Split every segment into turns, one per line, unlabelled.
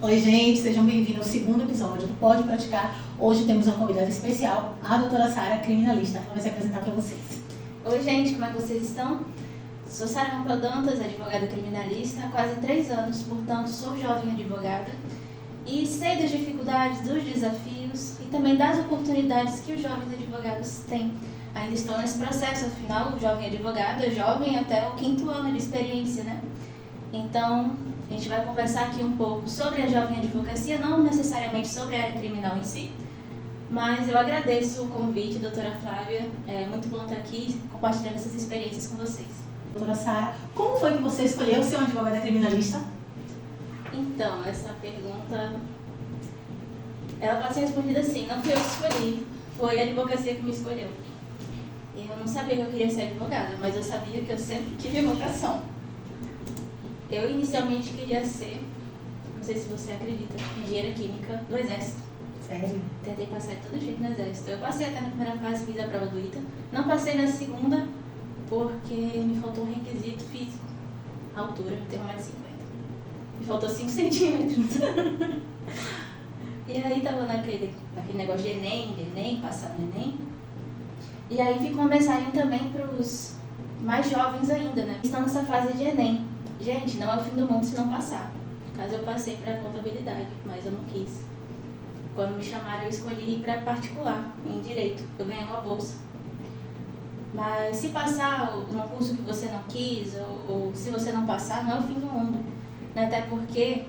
Oi, gente, sejam bem-vindos ao segundo episódio do Pode Praticar. Hoje temos uma convidada especial, a doutora Sara, criminalista. Ela vai se apresentar para vocês.
Oi, gente, como é que vocês estão? Sou Sara Rampel Dantas, advogada criminalista há quase 3 anos, portanto sou jovem advogada e sei das dificuldades, dos desafios e também das oportunidades que os jovens advogados têm. Ainda estou nesse processo, afinal, o jovem advogado é jovem até o 5º ano de experiência, né? Então, a gente vai conversar aqui um pouco sobre a jovem advocacia, não necessariamente sobre a área criminal em si, mas eu agradeço o convite, doutora Flávia. É muito bom estar aqui compartilhando essas experiências com vocês.
Doutora Sara, como foi que você escolheu ser uma advogada criminalista?
Então, essa pergunta, ela pode ser respondida assim: não fui eu que escolhi, foi a advocacia que me escolheu. Eu não sabia que eu queria ser advogada, mas eu sabia que eu sempre tive vocação. Eu inicialmente queria ser, não sei se você acredita, engenheira química do Exército.
Sério?
Tentei passar de todo jeito no Exército. Eu passei até na primeira fase, fiz a prova do ITA. Não passei na segunda porque me faltou um requisito físico. A altura, eu tenho 1,50 m. Me faltou 5 centímetros. E aí tava naquele negócio de Enem, passar no Enem. E aí fica uma mensagem também para os mais jovens ainda, né? Estão nessa fase de Enem. Gente, não é o fim do mundo se não passar. No caso, eu passei para contabilidade, mas eu não quis. Quando me chamaram, eu escolhi ir para particular, em direito. Eu ganhei uma bolsa. Mas se passar num curso que você não quis, ou se você não passar, não é o fim do mundo. Até porque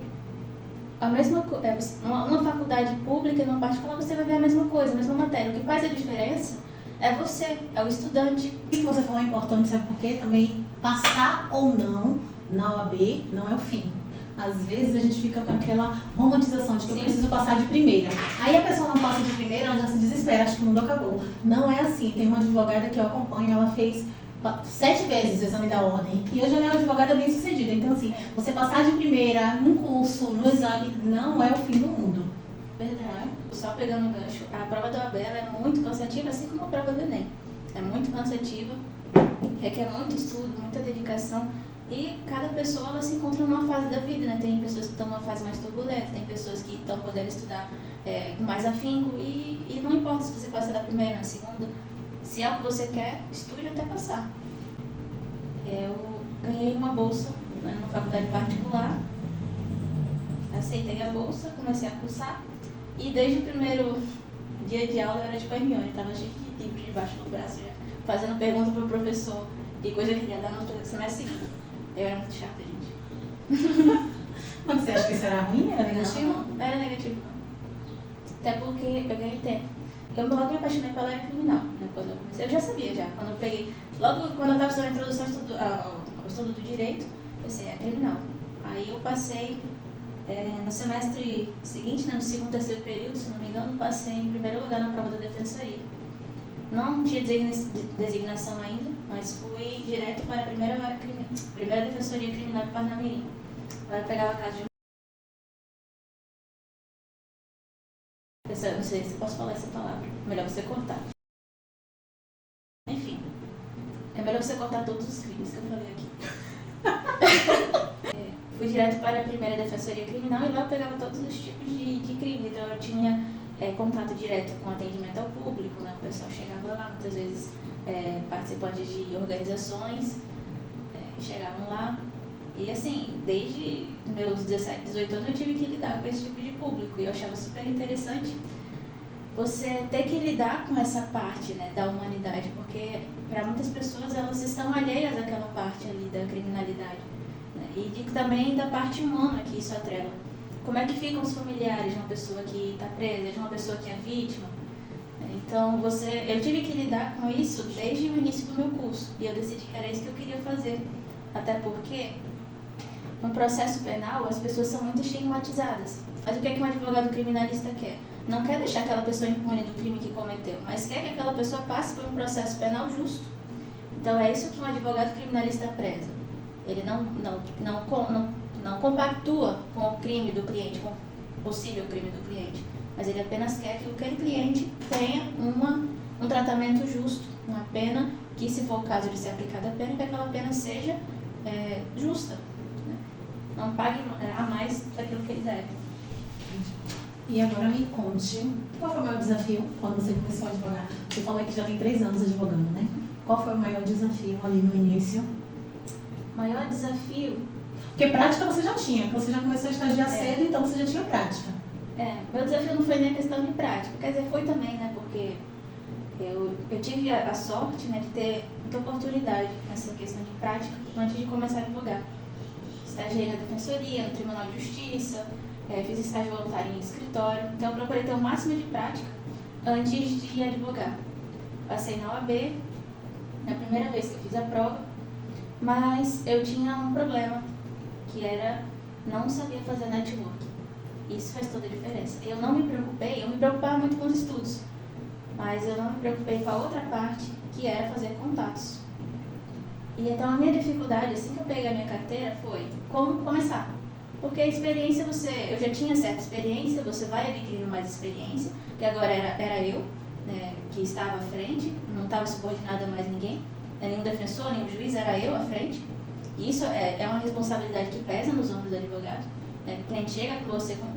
numa faculdade pública e numa particular você vai ver a mesma coisa, a mesma matéria. O que faz a diferença é você, é o estudante.
O que você falou é importante, sabe por quê? Também passar ou não na OAB não é o fim. Às vezes a gente fica com aquela romantização de que eu preciso passar de primeira. Aí a pessoa não passa de primeira, ela já se desespera, acha que o mundo acabou. Não é assim. Tem uma advogada que eu acompanho, ela fez 7 vezes o exame da ordem. E hoje ela é uma advogada bem sucedida. Então assim, você passar de primeira num curso, no exame, não é o fim do mundo.
Verdade. Só pegando o gancho, a prova da OAB é muito cansativa, assim como a prova do Enem. É muito cansativa, requer muito estudo, muita dedicação. E cada pessoa ela se encontra numa fase da vida, né? Tem pessoas que estão numa fase mais turbulenta, tem pessoas que estão podendo estudar com mais afinco e não importa se você passa da primeira, na segunda, se é o que você quer, estude até passar. Eu ganhei uma bolsa, né, numa faculdade particular, aceitei a bolsa, comecei a cursar e desde o primeiro dia de aula eu era de Hermione, estava cheio de livro debaixo do braço, já, fazendo pergunta para o professor de coisa que queria dar no semestre seguinte. Eu era muito chata, gente.
Mas você acha que isso era ruim? Era negativo?
Não, era negativo. Até porque eu ganhei tempo. Eu logo me apaixonei pela área criminal, né, quando eu comecei. Eu já sabia, quando eu peguei. Logo, quando eu estava estudando a introdução ao estudo do direito, eu pensei, é criminal. Aí eu passei, no semestre seguinte, né, no segundo, terceiro período, se não me engano, passei em primeiro lugar na prova da defensoria. Não tinha designação ainda, mas fui direto para a primeira defensoria criminal de Parnamirim. Agora eu pegava a casa de não sei se eu posso falar essa palavra. Melhor você cortar. Enfim, é melhor você cortar todos os crimes que eu falei aqui. Fui direto para a primeira defensoria criminal e lá eu pegava todos os tipos de crime. Então eu tinha contato direto com atendimento ao público, né? O pessoal chegava lá, muitas vezes participantes de organizações chegavam lá. E assim, desde meus 17, 18 anos eu tive que lidar com esse tipo de público. E eu achava super interessante você ter que lidar com essa parte, né, da humanidade, porque para muitas pessoas elas estão alheias àquela parte ali da criminalidade, né? E também da parte humana que isso atrela. Como é que ficam os familiares de uma pessoa que está presa, de uma pessoa que é vítima? Então, eu tive que lidar com isso desde o início do meu curso. E eu decidi que era isso que eu queria fazer. Até porque, no processo penal, as pessoas são muito estigmatizadas. Mas o que é que um advogado criminalista quer? Não quer deixar aquela pessoa impune do crime que cometeu, mas quer que aquela pessoa passe por um processo penal justo. Então, é isso que um advogado criminalista preza. Ele não compactua com o crime do cliente, com o possível crime do cliente, mas ele apenas quer que aquele cliente tenha um tratamento justo, uma pena que, se for o caso de ser aplicada a pena, que aquela pena seja justa, né? Não pague a mais daquilo que ele deve.
E agora me conte, qual foi o maior desafio quando você começou a advogar? Você falou que já tem 3 anos advogando, né? Qual foi o maior desafio ali no início?
Maior desafio?
Porque prática você já tinha, você já começou a estagiar cedo, então você já tinha prática.
Meu desafio não foi nem a questão de prática, quer dizer, foi também, né, porque eu tive a sorte, né, de ter muita oportunidade nessa questão de prática antes de começar a advogar. Estagiei na Defensoria, no Tribunal de Justiça, fiz estágio voluntário em escritório, então eu procurei ter o máximo de prática antes de advogar. Passei na OAB, na primeira vez que eu fiz a prova, mas eu tinha um problema, que era não sabia fazer network. Isso faz toda a diferença. Eu não me preocupei, eu me preocupava muito com os estudos, mas eu não me preocupei com a outra parte, que era fazer contatos. E então a minha dificuldade, assim que eu peguei a minha carteira, foi como começar. Porque a experiência, eu já tinha certa experiência, você vai adquirindo mais experiência, que agora era eu, né, que estava à frente, não estava subordinada a mais ninguém, nenhum defensor, nenhum juiz, era eu à frente. E isso é uma responsabilidade que pesa nos ombros do advogado. Né? O cliente chega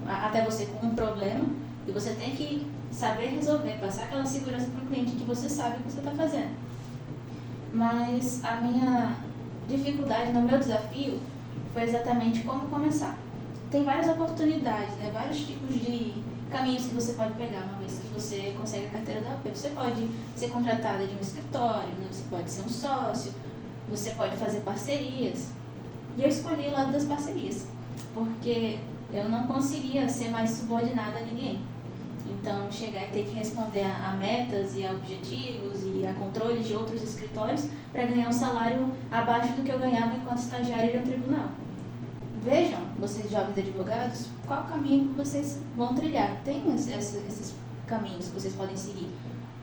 até você com um problema e você tem que saber resolver, passar aquela segurança para o cliente que você sabe o que você está fazendo. Mas a minha dificuldade, no meu desafio, foi exatamente como começar. Tem várias oportunidades, né? Vários tipos de caminhos que você pode pegar uma vez que você consegue a carteira da OAB. Você pode ser contratada de um escritório, né? Você pode ser um sócio, você pode fazer parcerias. E eu escolhi o lado das parcerias, porque eu não conseguia ser mais subordinada a ninguém. Então, chegar e ter que responder a metas e a objetivos e a controles de outros escritórios para ganhar um salário abaixo do que eu ganhava enquanto estagiária de um tribunal. Vejam, vocês jovens advogados, qual caminho que vocês vão trilhar. Tem esses caminhos que vocês podem seguir.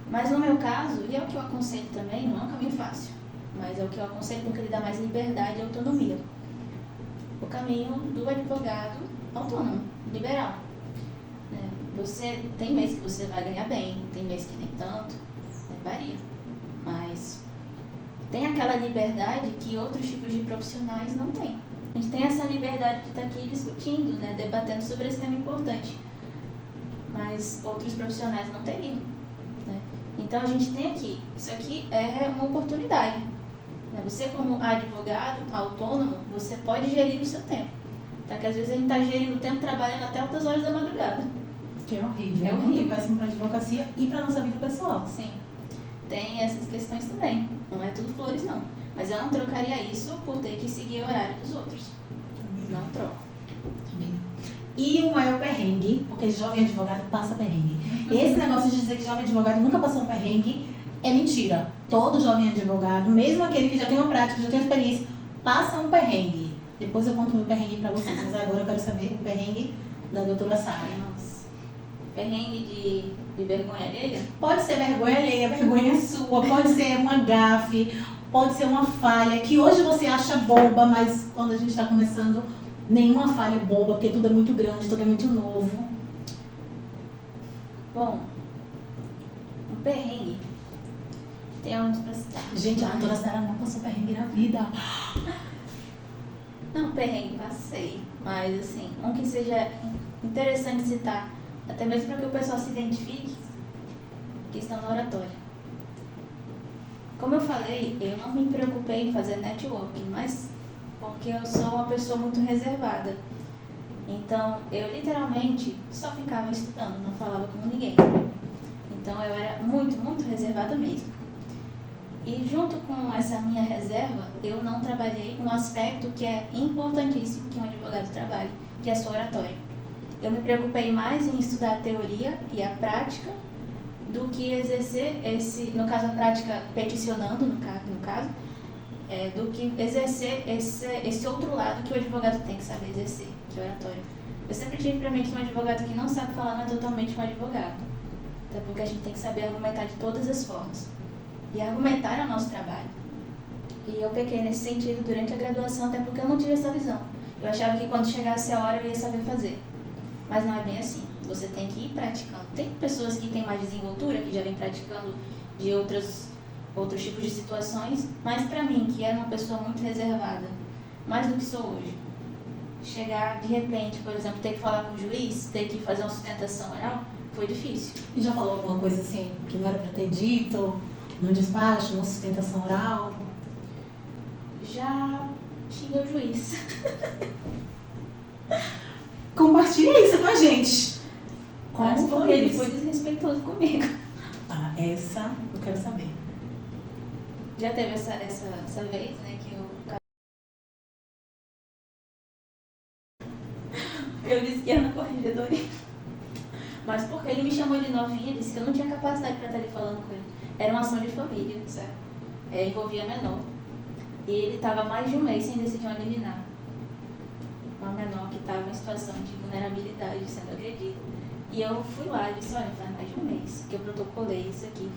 Mas no meu caso, e é o que eu aconselho também, não é um caminho fácil, mas é o que eu aconselho porque ele dá mais liberdade e autonomia. O caminho do advogado autônomo, liberal. Você tem mês que você vai ganhar bem, tem mês que nem tanto, varia. Mas tem aquela liberdade que outros tipos de profissionais não têm. A gente tem essa liberdade de estar aqui discutindo, né, debatendo sobre esse tema importante. Mas outros profissionais não teriam. Né? Então a gente tem aqui, isso aqui é uma oportunidade. Né? Você como advogado autônomo, você pode gerir o seu tempo. Tá? Que às vezes a gente está gerindo o tempo trabalhando até altas horas da madrugada.
Que é horrível.
É horrível.
Muito péssimo para a advocacia e para a nossa vida pessoal.
Sim. Tem essas questões também. Não é tudo flores, não. Mas eu não trocaria isso por ter que seguir o horário dos outros. Não troco.
E o maior perrengue, porque jovem advogado passa perrengue. Esse negócio de dizer que jovem advogado nunca passou um perrengue é mentira. Todo jovem advogado, mesmo aquele que já tem uma prática, já tem uma experiência, passa um perrengue. Depois eu conto o meu perrengue para vocês, mas agora eu quero saber o perrengue da doutora Sara.
Nossa. Perrengue de vergonha alheia?
Pode ser vergonha alheia, vergonha sua, pode ser uma gafe, pode ser uma falha que hoje você acha boba, mas quando a gente está começando, nenhuma falha é boba, porque tudo é muito grande, tudo é muito novo.
Bom, um perrengue. Tem onde pra citar.
Gente, a doutora Sara não passou perrengue na vida.
Não, perrengue, passei. Mas assim, um que seja interessante citar, até mesmo para que o pessoal se identifique, questão da oratória. Como eu falei, eu não me preocupei em fazer networking, mas porque eu sou uma pessoa muito reservada. Então, eu literalmente só ficava estudando, não falava com ninguém. Então, eu era muito, muito reservada mesmo. E junto com essa minha reserva, eu não trabalhei um aspecto que é importantíssimo que um advogado trabalhe, que é a sua oratória. Eu me preocupei mais em estudar a teoria e a prática do que exercer no caso a prática peticionando, no caso, do que exercer esse outro lado que o advogado tem que saber exercer, que é a oratória. Eu sempre tive para mim que um advogado que não sabe falar não é totalmente um advogado. Até porque a gente tem que saber argumentar de todas as formas. E argumentar é o nosso trabalho. E eu pequei nesse sentido durante a graduação, até porque eu não tive essa visão. Eu achava que quando chegasse a hora eu ia saber fazer. Mas não é bem assim. Você tem que ir praticando. Tem pessoas que têm mais desenvoltura, que já vêm praticando de outros tipos de situações, mas para mim, que era uma pessoa muito reservada, mais do que sou hoje, chegar de repente, por exemplo, ter que falar com o juiz, ter que fazer uma sustentação oral, foi difícil.
E já falou alguma coisa assim que não era para ter dito, no despacho, numa sustentação oral?
Já xinguei o juiz.
Compartilha isso com a gente.
Mas
Como
porque
foi
ele
isso?
foi desrespeitoso comigo.
Ah, essa eu quero saber.
Já teve essa vez, né, que eu disse que ia na corregedoria. Mas porque ele me chamou de novinha, disse que eu não tinha capacidade para estar ali falando com ele. Era uma ação de família, certo? Envolvia menor. E ele estava mais de um mês sem decidir uma liminar. Uma menor que estava em situação de vulnerabilidade, sendo agredida. E eu fui lá e disse, olha, faz mais de um mês que eu protocolei isso aqui.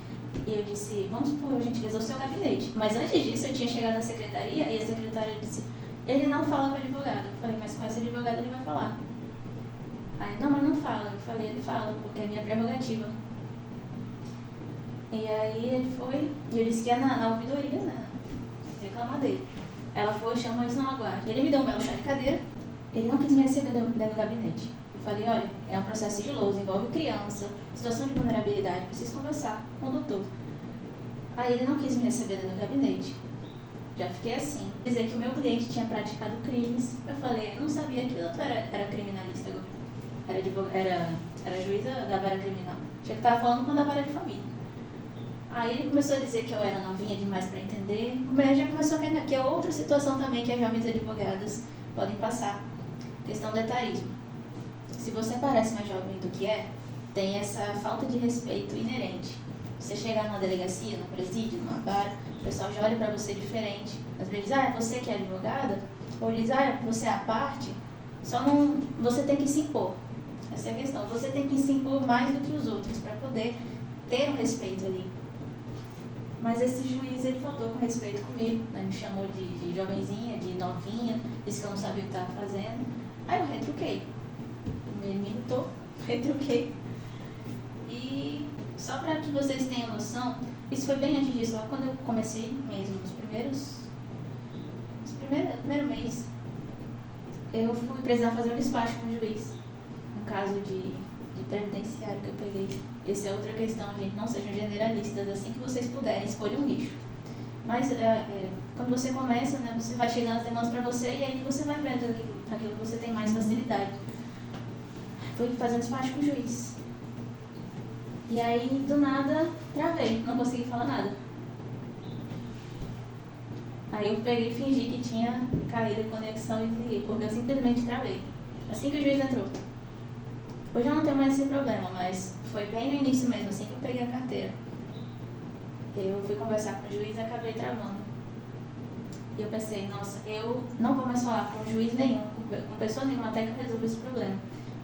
E eu disse, vamos por gentileza ao seu gabinete. Mas antes disso eu tinha chegado na secretaria e a secretária disse, ele não fala com o advogado. Eu falei, mas com esse advogado ele vai falar. Aí, não, mas não fala. Eu falei, ele fala, porque é minha prerrogativa. E aí ele foi, e eu disse que ia na ouvidoria, né? Reclamar dele. Ela foi, chamou eles não aguarde. Ele me deu um belo chá de cadeira, ele não quis me receber dentro do gabinete. Eu falei, olha, é um processo sigiloso, envolve criança, situação de vulnerabilidade, preciso conversar com o doutor. Aí ele não quis me receber dentro do gabinete. Já fiquei assim. Dizer que o meu cliente tinha praticado crimes. Eu falei, eu não sabia que o doutor era criminalista agora. Era juíza da vara criminal. Tinha que estar falando com a vara de família. Aí ele começou a dizer que eu era novinha demais para entender. O médico já começou a querer, que é outra situação também que as jovens advogadas podem passar. Questão do etarismo. Se você parece mais jovem do que é, tem essa falta de respeito inerente. Você chegar numa delegacia, no presídio, numa vara, o pessoal já olha para você diferente. Às vezes diz, é você que é advogada? Ou diz, você é a parte? Só não... Você tem que se impor. Essa é a questão. Você tem que se impor mais do que os outros para poder ter um respeito ali. Mas esse juiz, ele faltou com respeito comigo, né? Me chamou de jovenzinha, de novinha, disse que eu não sabia o que estava fazendo. Aí eu retruquei. Ele me irritou, retruquei. E só para que vocês tenham noção, isso foi bem antes disso, lá quando eu comecei mesmo, nos primeiro mês, eu fui precisar fazer um despacho com o juiz, um caso de previdenciário que eu peguei. Essa é outra questão, gente, não sejam generalistas, assim que vocês puderem, escolham um nicho. Mas quando você começa, né, você vai chegando as demandas para você e aí você vai vendo aquilo que você tem mais facilidade. Fui fazer um despacho com o juiz. E aí, do nada, travei, não consegui falar nada. Aí eu peguei e fingi que tinha caído a conexão e desliguei, porque eu simplesmente travei. Assim que o juiz entrou. Hoje eu não tenho mais esse problema, mas foi bem no início mesmo, assim que eu peguei a carteira. Eu fui conversar com o juiz e acabei travando. E eu pensei, nossa, eu não vou mais falar com juiz nenhum, com pessoa nenhuma, até que eu resolva esse problema.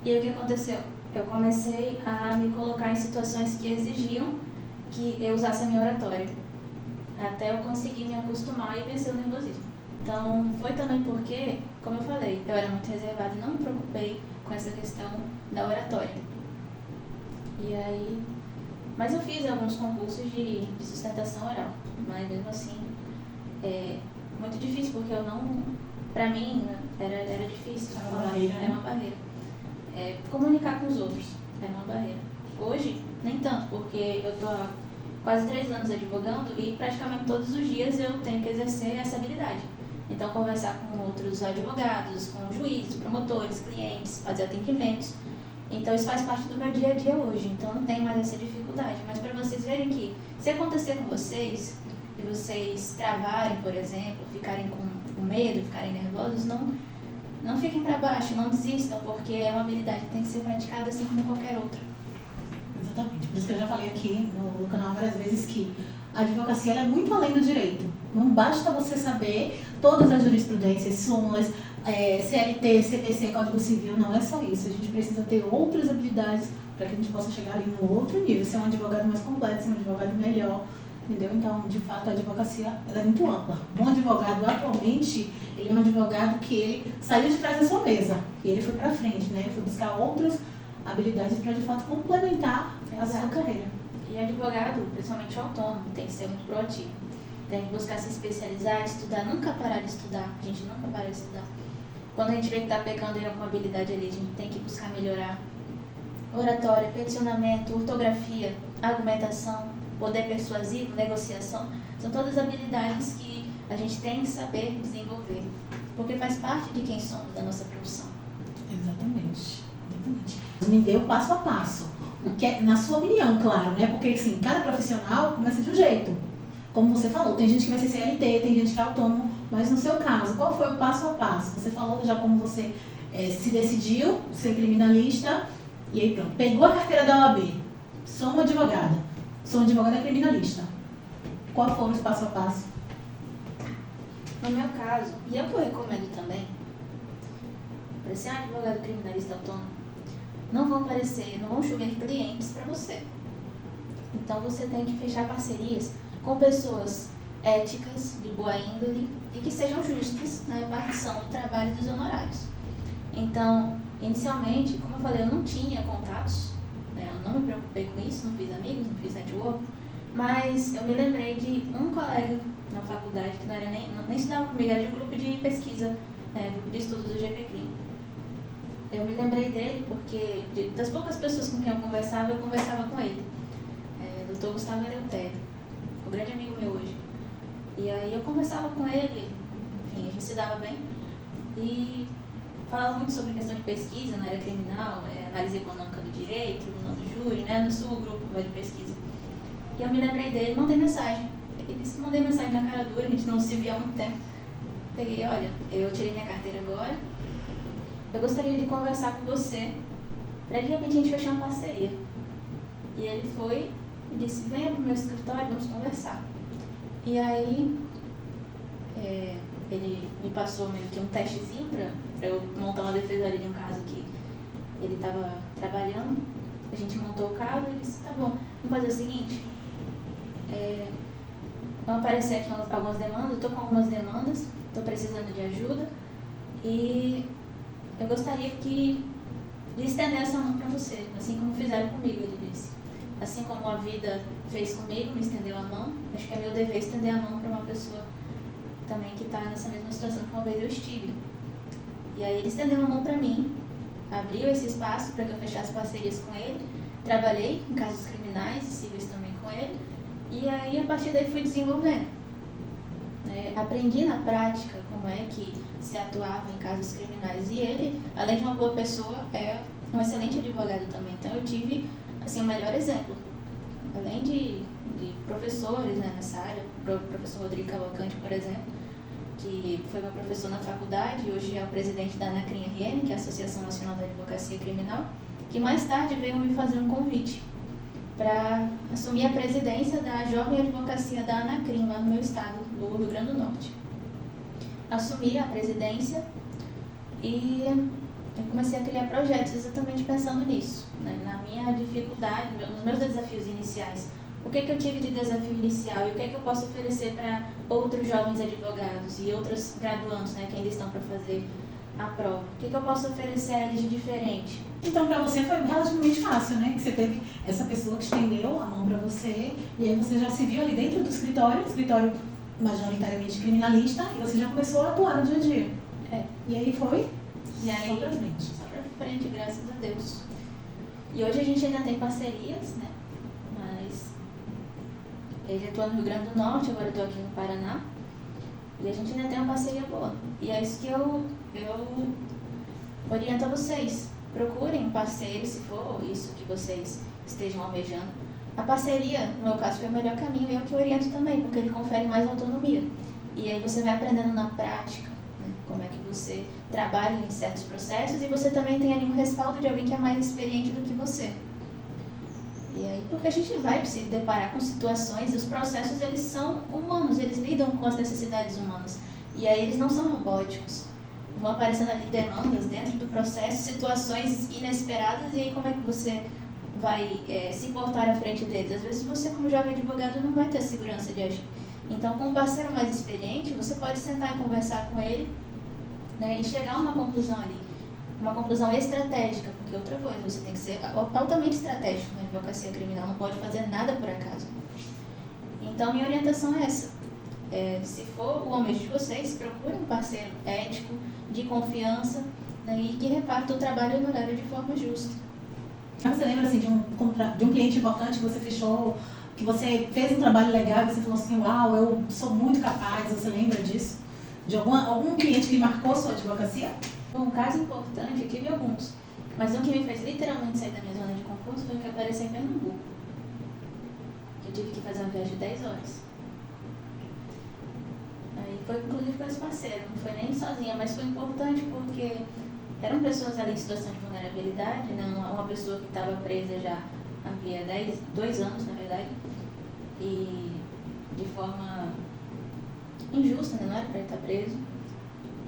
E aí o que aconteceu? Eu comecei a me colocar em situações que exigiam que eu usasse a minha oratória. Até eu conseguir me acostumar e vencer o nervosismo. Então, foi também porque, como eu falei, eu era muito reservada e não me preocupei com essa questão da oratória. E aí... Mas eu fiz alguns concursos de sustentação oral, mas mesmo assim, muito difícil, porque eu não... Pra mim, era difícil.
Era uma barreira,
Era uma barreira. Comunicar com os outros era uma barreira. Hoje, nem tanto, porque eu tô há quase 3 anos advogando e praticamente todos os dias eu tenho que exercer essa habilidade. Então, conversar com outros advogados, com juízes, promotores, clientes, fazer atendimentos. Então, isso faz parte do meu dia a dia hoje. Então, não tem mais essa dificuldade. Mas para vocês verem que, se acontecer com vocês, e vocês travarem, por exemplo, ficarem com medo, ficarem nervosos, não fiquem para baixo, não desistam, porque é uma habilidade que tem que ser praticada assim como qualquer outra.
Exatamente. Por isso que eu já falei aqui no canal várias vezes que a advocacia ela é muito além do direito. Não basta você saber todas as jurisprudências, súmulas, CLT, CPC, Código Civil, não é só isso. A gente precisa ter outras habilidades para que a gente possa chegar ali no outro nível, ser um advogado mais completo, ser um advogado melhor, entendeu? Então, de fato, a advocacia ela é muito ampla. Um advogado, atualmente, ele é um advogado que ele saiu de trás da sua mesa e ele foi para frente, né? Ele foi buscar outras habilidades para, de fato, complementar a sua carreira.
E advogado, principalmente autônomo, tem que ser muito proativo. Tem que buscar se especializar, estudar, nunca parar de estudar. A gente nunca para de estudar. quando a gente vê que está pecando em alguma habilidade ali, a gente tem que buscar melhorar. Oratória, peticionamento, ortografia, argumentação, poder persuasivo, negociação, são todas habilidades que a gente tem que saber desenvolver, porque faz parte de quem somos, da nossa profissão.
Exatamente. Me deu passo a passo. Que é, na sua opinião, claro, né? Porque assim, cada profissional começa de um jeito. Como você falou, tem gente que vai ser CLT, tem gente que é autônomo, mas no seu caso, qual foi o passo a passo? Você falou já como você se decidiu ser criminalista e aí pronto, pegou a carteira da OAB, sou uma advogada criminalista. Qual foram os passo a passo?
No meu caso, e é o que eu recomendo também, para ser um advogado criminalista autônomo, não vão chover clientes para você. Então você tem que fechar parcerias com pessoas éticas, de boa índole e que sejam justas na repartição do trabalho e dos honorários. Então, inicialmente, como eu falei, eu não tinha contatos, né? Eu não me preocupei com isso, não fiz amigos, não fiz network, mas eu me lembrei de um colega na faculdade que não estudava comigo, era de um grupo de pesquisa, grupo de estudo do GPCrim. Eu me lembrei dele porque, das poucas pessoas com quem eu conversava com ele. Dr. Gustavo Eleutério, um grande amigo meu hoje. E aí eu conversava com ele, enfim, a gente se dava bem. E falava muito sobre questão de pesquisa na área criminal, análise econômica do direito, tribunal do júri, no sul grupo de pesquisa. E eu me lembrei dele, mandei mensagem. Ele disse, mandei mensagem na cara dura, a gente não se via há muito tempo. Peguei, olha, eu tirei minha carteira agora, eu gostaria de conversar com você, para de repente a gente fechar uma parceria. E ele foi e disse, venha para o meu escritório, vamos conversar. E aí, ele me passou meio que um testezinho para eu montar uma defesaria de um caso que ele estava trabalhando. A gente montou o caso e ele disse, tá bom, vamos fazer o seguinte, vão aparecer aqui algumas demandas, eu estou com algumas demandas, estou precisando de ajuda e eu gostaria de estender essa mão para você, assim como fizeram comigo, ele disse. Assim como a vida fez comigo, me estendeu a mão, acho que é meu dever estender a mão para uma pessoa também que está nessa mesma situação que uma vez eu estive. E aí ele estendeu a mão para mim, abriu esse espaço para que eu fechasse parcerias com ele, trabalhei em casos criminais e civis também com ele, e aí a partir daí fui desenvolvendo. Aprendi na prática como é que se atuava em casos criminais, e ele, além de uma boa pessoa, é um excelente advogado também, então eu tive assim, o melhor exemplo, além de professores nessa área, o professor Rodrigo Cavalcante, por exemplo, que foi meu professor na faculdade e hoje é o presidente da ANACRIM-RN, que é a Associação Nacional da Advocacia Criminal, que mais tarde veio me fazer um convite para assumir a presidência da Jovem Advocacia da ANACRIM, lá no meu estado, do Rio Grande do Norte. Assumi a presidência e eu comecei a criar projetos exatamente pensando nisso, na minha dificuldade, nos meus desafios iniciais. O que eu tive de desafio inicial e o que eu posso oferecer para outros jovens advogados e outros graduandos, que ainda estão para fazer a prova? O que eu posso oferecer a eles de diferente?
Então, para você foi relativamente fácil, né? Que você teve essa pessoa que estendeu a mão para você e aí você já se viu ali dentro do escritório majoritariamente criminalista, e você já começou a atuar no dia a dia. E aí foi?
E aí,
só pra frente.
Só pra frente, graças a Deus. E hoje a gente ainda tem parcerias, mas ele atua no Rio Grande do Norte, agora eu estou aqui no Paraná, e a gente ainda tem uma parceria boa. E é isso que eu oriento a vocês. Procurem um parceiro, se for isso que vocês estejam almejando. A parceria, no meu caso, foi o melhor caminho e é o que eu oriento também, porque ele confere mais autonomia. E aí você vai aprendendo na prática, como é que você trabalha em certos processos, e você também tem ali um respaldo de alguém que é mais experiente do que você. E aí, porque a gente vai se deparar com situações, e os processos eles são humanos, eles lidam com as necessidades humanas. E aí eles não são robóticos. Vão aparecendo ali demandas dentro do processo, situações inesperadas, e aí como é que você vai se portar à frente deles? Às vezes você, como jovem advogado, não vai ter a segurança de agir. Então, com um parceiro mais experiente, você pode sentar e conversar com ele, e chegar a uma conclusão ali, uma conclusão estratégica, porque outra coisa, você tem que ser altamente estratégico na advocacia criminal, não pode fazer nada por acaso. Então, minha orientação é essa, se for o almejo de vocês, procure um parceiro ético, de confiança, né, e que reparta o trabalho e o horário de forma justa.
Você lembra assim, de um cliente importante que você fechou, que você fez um trabalho legal e você falou assim, uau, eu sou muito capaz, você lembra disso? De algum cliente que marcou sua advocacia?
Um caso importante, eu tive alguns, mas um que me fez literalmente sair da minha zona de conforto foi o que apareceu em Pernambuco. Eu tive que fazer uma viagem de 10 horas. Aí foi inclusive com esse parceiro, não foi nem sozinha, mas foi importante porque eram pessoas ali em situação de vulnerabilidade, né? Uma pessoa que estava presa já havia 2 anos, na verdade, e de forma injusta, né? Não era para ele estar preso,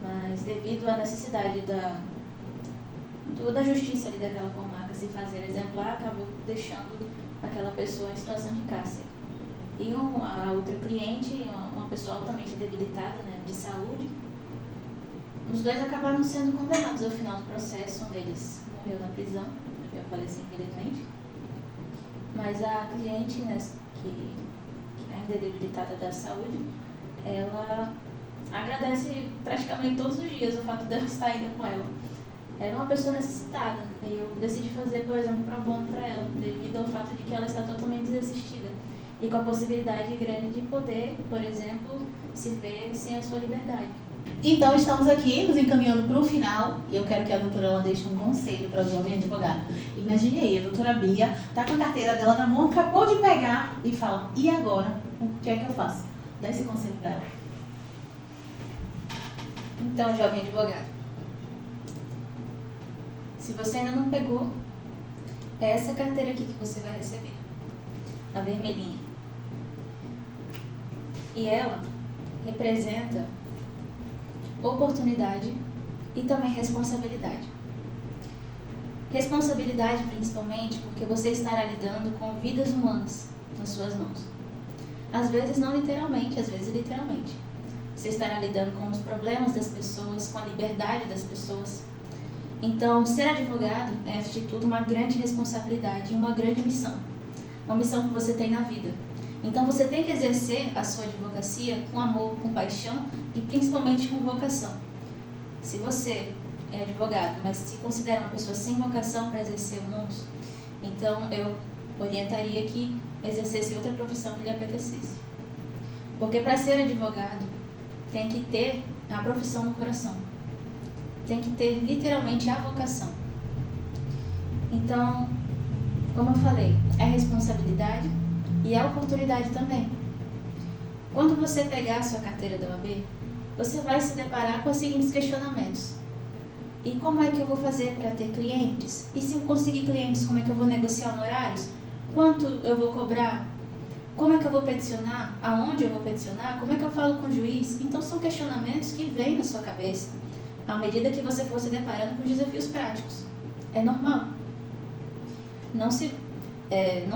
mas devido à necessidade da justiça ali daquela comarca se fazer exemplar, acabou deixando aquela pessoa em situação de cárcere. E a outra cliente, uma pessoa altamente debilitada, né, de saúde, os dois acabaram sendo condenados ao final do processo. Um deles morreu na prisão, eu faleci infelizmente, mas a cliente, né, que ainda é debilitada da saúde, ela agradece praticamente todos os dias o fato de eu estar indo com ela. Era uma pessoa necessitada, e eu decidi fazer, por exemplo, pro bono para ela, devido ao fato de que ela está totalmente desassistida e com a possibilidade grande de poder, por exemplo, se ver sem a sua liberdade.
Então, estamos aqui nos encaminhando para o final e eu quero que a doutora ela deixe um conselho para o jovem advogado. Imagine aí, a doutora Bia está com a carteira dela na mão, acabou de pegar e fala, e agora? O que é que eu faço? Dá esse conselho para ela.
Então, jovem advogado, se você ainda não pegou, é essa carteira aqui que você vai receber, a vermelhinha. E ela representa oportunidade e também responsabilidade. Responsabilidade principalmente porque você estará lidando com vidas humanas nas suas mãos. Às vezes não literalmente, às vezes literalmente. Você estará lidando com os problemas das pessoas, com a liberdade das pessoas. Então, ser advogado é, antes de tudo, uma grande responsabilidade e uma grande missão. Uma missão que você tem na vida. Então, você tem que exercer a sua advocacia com amor, com paixão e principalmente com vocação. Se você é advogado, mas se considera uma pessoa sem vocação para exercer o mundo, então eu orientaria que exercesse outra profissão que lhe apetecesse. Porque para ser advogado, tem que ter a profissão no coração. Tem que ter literalmente a vocação. Então, como eu falei, é responsabilidade e é oportunidade também. Quando você pegar a sua carteira da OAB, você vai se deparar com os seguintes questionamentos. E como é que eu vou fazer para ter clientes? E se eu conseguir clientes, como é que eu vou negociar honorários? Quanto eu vou cobrar? Como é que eu vou peticionar? Aonde eu vou peticionar? Como é que eu falo com o juiz? Então são questionamentos que vêm na sua cabeça à medida que você for se deparando com desafios práticos. É normal. Não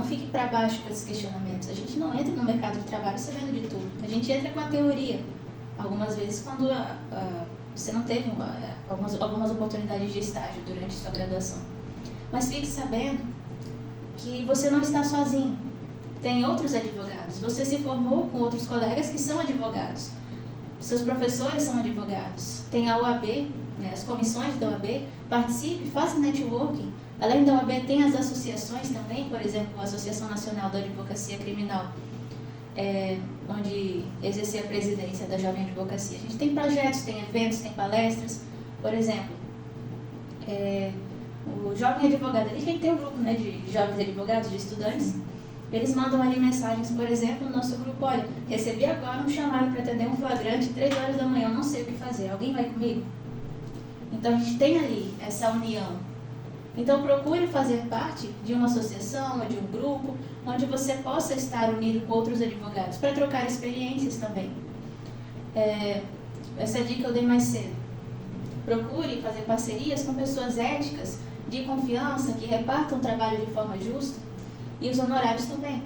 fique para baixo com esses questionamentos. A gente não entra no mercado de trabalho sabendo de tudo. A gente entra com a teoria. Algumas vezes quando você não teve algumas oportunidades de estágio durante sua graduação. Mas fique sabendo que você não está sozinho. Tem outros advogados. Você se formou com outros colegas que são advogados. Seus professores são advogados. Tem a OAB, né, as comissões da OAB. Participe, faça networking. Além da OAB, tem as associações também, por exemplo, a Associação Nacional da Advocacia Criminal, onde exercer a presidência da Jovem Advocacia. A gente tem projetos, tem eventos, tem palestras. Por exemplo, o Jovem Advogado, a gente tem um grupo, né, de jovens advogados, de estudantes. Eles mandam ali mensagens, por exemplo, no nosso grupo, olha, recebi agora um chamado para atender um flagrante 3 horas da manhã, eu não sei o que fazer, alguém vai comigo? Então a gente tem ali essa união. Então procure fazer parte de uma associação ou de um grupo onde você possa estar unido com outros advogados para trocar experiências também. Essa dica eu dei mais cedo. Procure fazer parcerias com pessoas éticas, de confiança, que repartam o trabalho de forma justa. E os honorários também.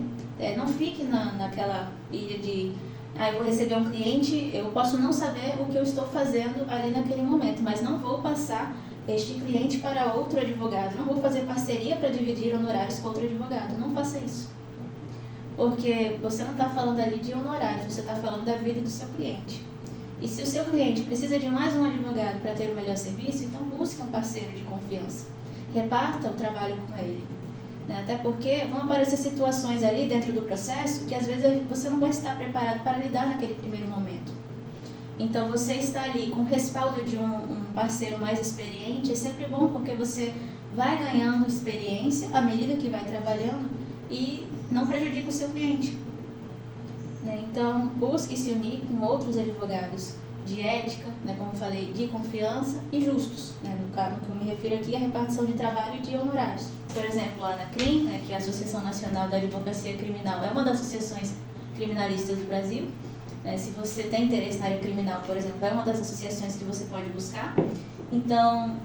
Não fique naquela ilha de, eu vou receber um cliente, eu posso não saber o que eu estou fazendo ali naquele momento, mas não vou passar este cliente para outro advogado, não vou fazer parceria para dividir honorários com outro advogado, não faça isso. Porque você não está falando ali de honorários, você está falando da vida do seu cliente. E se o seu cliente precisa de mais um advogado para ter o melhor serviço, então busque um parceiro de confiança. Reparta o trabalho com ele. Até porque vão aparecer situações ali dentro do processo que às vezes você não vai estar preparado para lidar naquele primeiro momento. Então você estar ali com o respaldo de um parceiro mais experiente é sempre bom, porque você vai ganhando experiência à medida que vai trabalhando e não prejudica o seu cliente. Então busque se unir com outros advogados de ética, como eu falei, de confiança e justos. No caso que eu me refiro aqui, a repartição de trabalho e de honorários. Por exemplo, a ANACRIM, que é a Associação Nacional da Advocacia Criminal, é uma das associações criminalistas do Brasil. Se você tem interesse na área criminal, por exemplo, é uma das associações que você pode buscar. Então,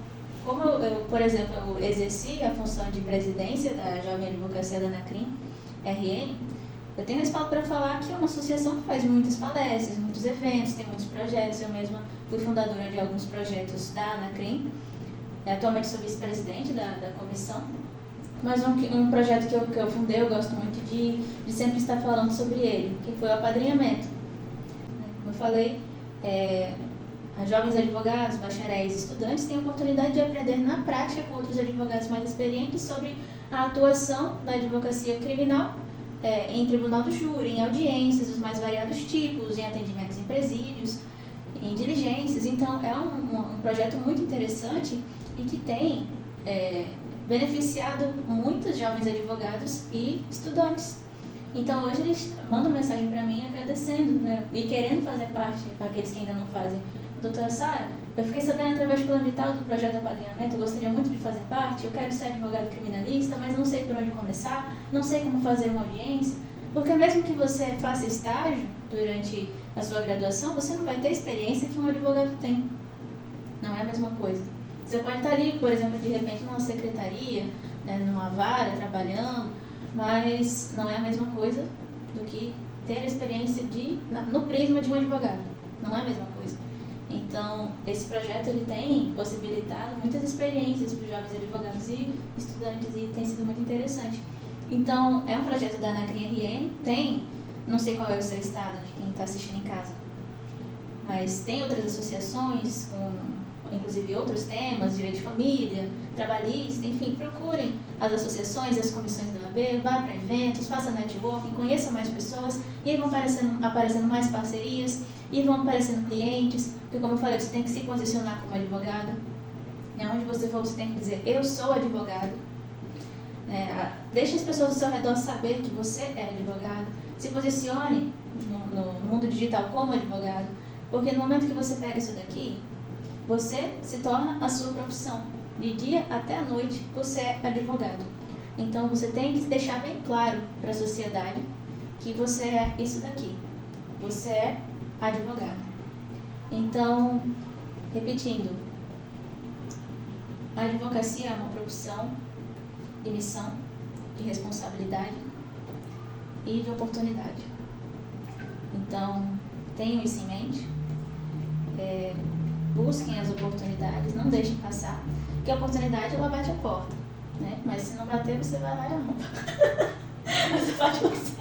como eu, por exemplo, eu exerci a função de presidência da Jovem Advocacia da ANACRIM, RN, eu tenho respaldo para falar que é uma associação que faz muitas palestras, muitos eventos, tem muitos projetos. Eu mesma fui fundadora de alguns projetos da ANACRIM. Atualmente sou vice-presidente da comissão. Mas um projeto que eu fundei, eu gosto muito de sempre estar falando sobre ele, que foi o apadrinhamento. Como eu falei, as jovens advogados, bacharéis e estudantes têm a oportunidade de aprender na prática com outros advogados mais experientes sobre a atuação da advocacia criminal em tribunal do júri, em audiências dos mais variados tipos, em atendimentos em presídios, em diligências. Então, é um projeto muito interessante e que tem beneficiado muitos jovens advogados e estudantes. Então, hoje eles mandam mensagem para mim agradecendo, e querendo fazer parte, para aqueles que ainda não fazem. Doutora Sara, eu fiquei sabendo através do plano vital do projeto de apadrinhamento, eu gostaria muito de fazer parte, eu quero ser advogado criminalista, mas não sei por onde começar, não sei como fazer uma audiência, porque mesmo que você faça estágio durante a sua graduação, você não vai ter a experiência que um advogado tem. Não é a mesma coisa. Você pode estar ali, por exemplo, de repente numa secretaria, numa vara, trabalhando, mas não é a mesma coisa do que ter a experiência no prisma de um advogado. Não é a mesma coisa. Então, esse projeto ele tem possibilitado muitas experiências para os jovens advogados e estudantes e tem sido muito interessante. Então, é um projeto da ANACRIM RN, não sei qual é o seu estado de quem está assistindo em casa, mas tem outras associações com inclusive outros temas, direito de família, trabalhista, enfim, procurem as associações, as comissões da OAB, vá para eventos, faça networking, conheça mais pessoas, e aí vão aparecendo mais parcerias, e vão aparecendo clientes, porque como eu falei, você tem que se posicionar como advogado, onde você for, você tem que dizer, eu sou advogado, deixe as pessoas ao seu redor saber que você é advogado, se posicione no mundo digital como advogado, porque no momento que você pega isso daqui, você se torna a sua profissão. De dia até à noite, você é advogado. Então, você tem que deixar bem claro para a sociedade que você é isso daqui. Você é advogado. Então, repetindo, a advocacia é uma profissão de missão, de responsabilidade e de oportunidade. Então, tenham isso em mente. Busquem as oportunidades, não deixem passar, porque a oportunidade ela bate a porta, mas se não bater, você vai lá e arromba. Você pode você.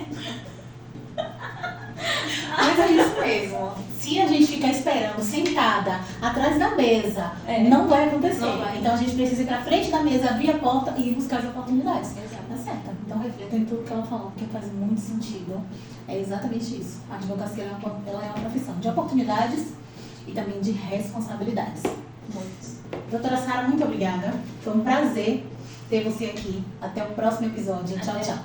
Mas é isso mesmo. Se a gente ficar esperando, sentada, atrás da mesa, não vai acontecer.
Não vai.
Então a gente precisa ir pra frente da mesa, abrir a porta e buscar as oportunidades.
Exato.
Tá certo. Então reflita em tudo que ela falou, porque faz muito sentido. É exatamente isso. A advocacia ela é uma profissão de oportunidades e também de responsabilidades.
Muitos.
Doutora Sara, muito obrigada. Foi um prazer ter você aqui. Até o próximo episódio. Tchau, tchau.